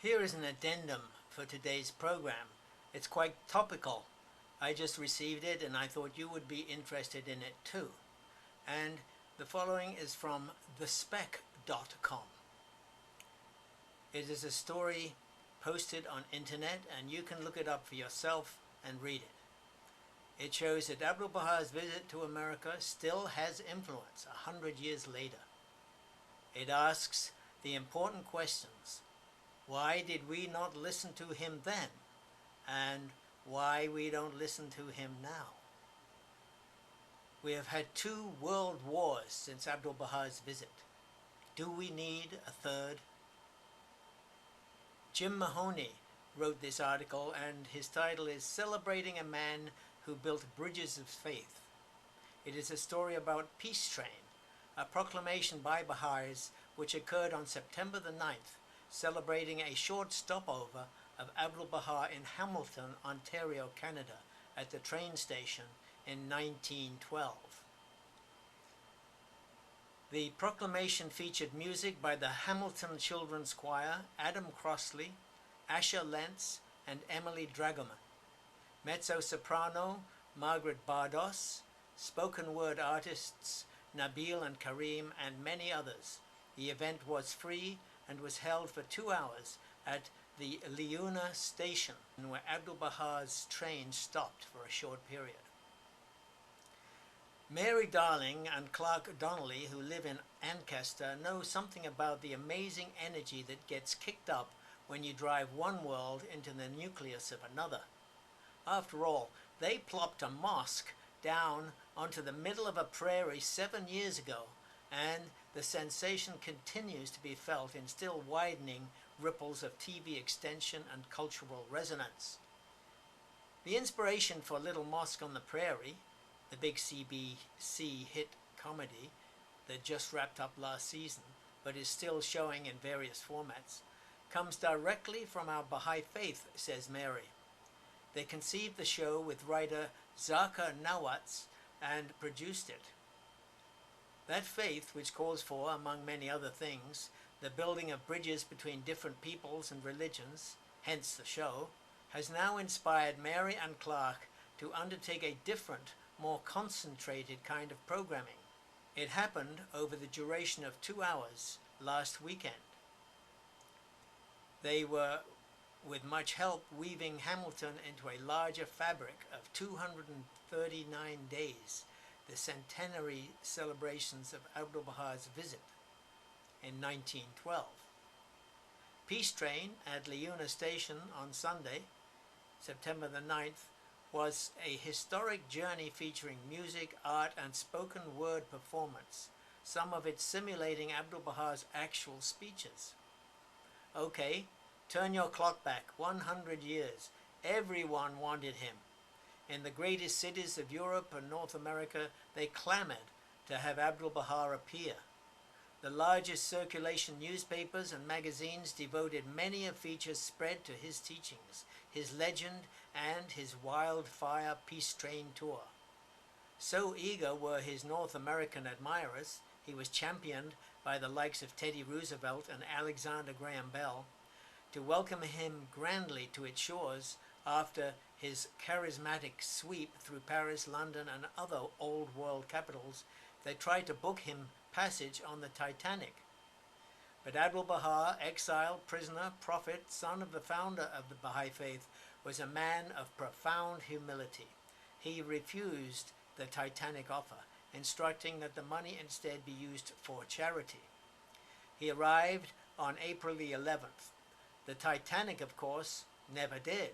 Here is an addendum for today's program. It's quite topical. I just received it and I thought you would be interested in it too. And the following is from thespec.com. It is a story posted on internet and you can look it up for yourself and read it. It shows that Abdu'l-Baha's visit to America still has influence 100 years later. It asks the important questions. Why did we not listen to him then? And why we don't listen to him now? We have had 2 world wars since Abdu'l-Baha's visit. Do we need a third? Jmahoney wrote this article and his title is Celebrating a Man Who Built Bridges of Faith. It is a story about Peace Train, a proclamation by Baha'is which occurred on September the 9th, celebrating a short stopover of Abdu'l-Baha in Hamilton, Ontario, Canada, at the train station in 1912. The proclamation featured music by the Hamilton Children's Choir, Adam Crossley, Asher Lentz, and Emily Dragoman, mezzo-soprano Margaret Bardos, spoken word artists Nabil and Karim, and many others. The event was free and was held for 2 hours at the Leuna station, where Abdu'l-Baha's train stopped for a short period. Mary Darling and Clark Donnelly, who live in Ancaster, know something about the amazing energy that gets kicked up when you drive one world into the nucleus of another. After all, they plopped a mosque down onto the middle of a prairie 7 years ago, and the sensation continues to be felt in still widening ripples of TV extension and cultural resonance. The inspiration for Little Mosque on the Prairie, the big CBC hit comedy that just wrapped up last season but is still showing in various formats, comes directly from our Baha'i faith, says Mary. They conceived the show with writer Zaka Nawatz and produced it. That faith, which calls for, among many other things, the building of bridges between different peoples and religions, hence the show, has now inspired Mary and Clark to undertake a different, more concentrated kind of programming. It happened over the duration of 2 hours last weekend. They were, with much help, weaving Hamilton into a larger fabric of 239 days, the centenary celebrations of Abdu'l-Baha's visit in 1912. Peace Train at Leuna Station on Sunday, September the 9th, was a historic journey featuring music, art, and spoken word performance, some of it simulating Abdu'l-Baha's actual speeches. Okay, turn your clock back 100 years. Everyone wanted him. In the greatest cities of Europe and North America, they clamored to have Abdu'l-Baha appear. The largest circulation newspapers and magazines devoted many a feature spread to his teachings, his legend, and his wildfire peace train tour. So eager were his North American admirers, he was championed by the likes of Teddy Roosevelt and Alexander Graham Bell, to welcome him grandly to its shores after his charismatic sweep through Paris, London, and other old world capitals. They tried to book him passage on the Titanic. But Abdu'l-Baha, exile, prisoner, prophet, son of the founder of the Baha'i faith, was a man of profound humility. He refused the Titanic offer, instructing that the money instead be used for charity. He arrived on April the 11th. The Titanic, of course, never did.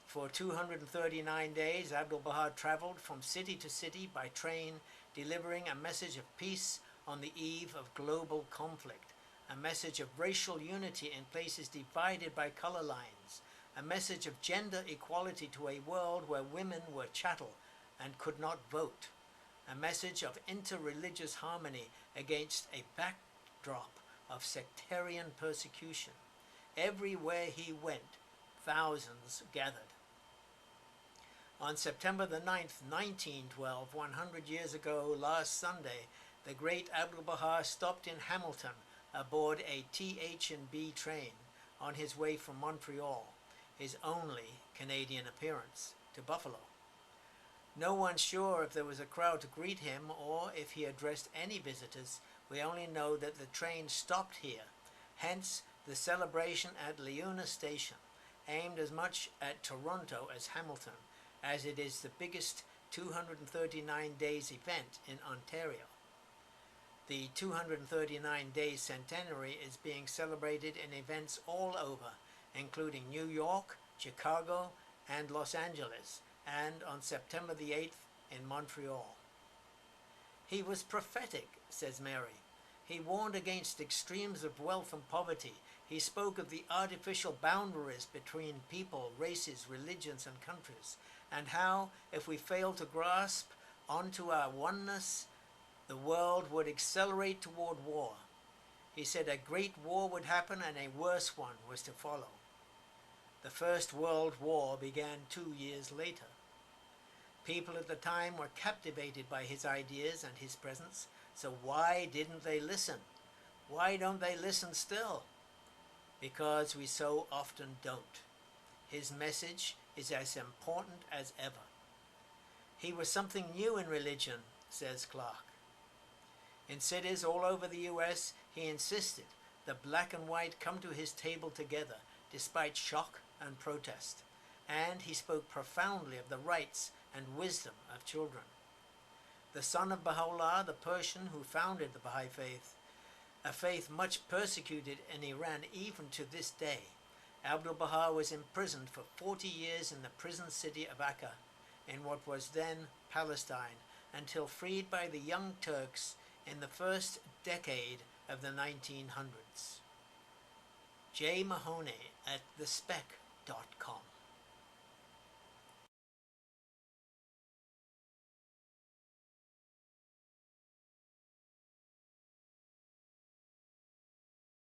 For 239 days, Abdu'l-Baha traveled from city to city by train, delivering a message of peace on the eve of global conflict, a message of racial unity in places divided by color lines, a message of gender equality to a world where women were chattel and could not vote, a message of interreligious harmony against a backdrop of sectarian persecution. Everywhere he went, thousands gathered. On September the 9th, 1912, 100 years ago, last Sunday, the great Abdu'l-Baha stopped in Hamilton aboard a TH&B train on his way from Montreal, his only Canadian appearance, to Buffalo. No one's sure if there was a crowd to greet him or if he addressed any visitors. We only know that the train stopped here, hence the celebration at Leuna Station, aimed as much at Toronto as Hamilton, as it is the biggest 239 days event in Ontario. The 239 days centenary is being celebrated in events all over, including New York, Chicago, and Los Angeles, and on September the 8th in Montreal. He was prophetic, says Mary. He warned against extremes of wealth and poverty. He spoke of the artificial boundaries between people, races, religions, and countries, and how, if we fail to grasp onto our oneness, the world would accelerate toward war. He said a great war would happen and a worse one was to follow. The First World War began 2 years later. People at the time were captivated by his ideas and his presence, so why didn't they listen? Why don't they listen still? Because we so often don't. His message is as important as ever. He was something new in religion, says Clark. In cities all over the U.S., he insisted that black and white come to his table together, despite shock and protest, and he spoke profoundly of the rights and wisdom of children. The son of Baha'u'llah, the Persian who founded the Baha'i faith, a faith much persecuted in Iran even to this day, Abdu'l-Baha was imprisoned for 40 years in the prison city of Akka, in what was then Palestine, until freed by the Young Turks in the first decade of the 1900s. jmahoney at thespec.com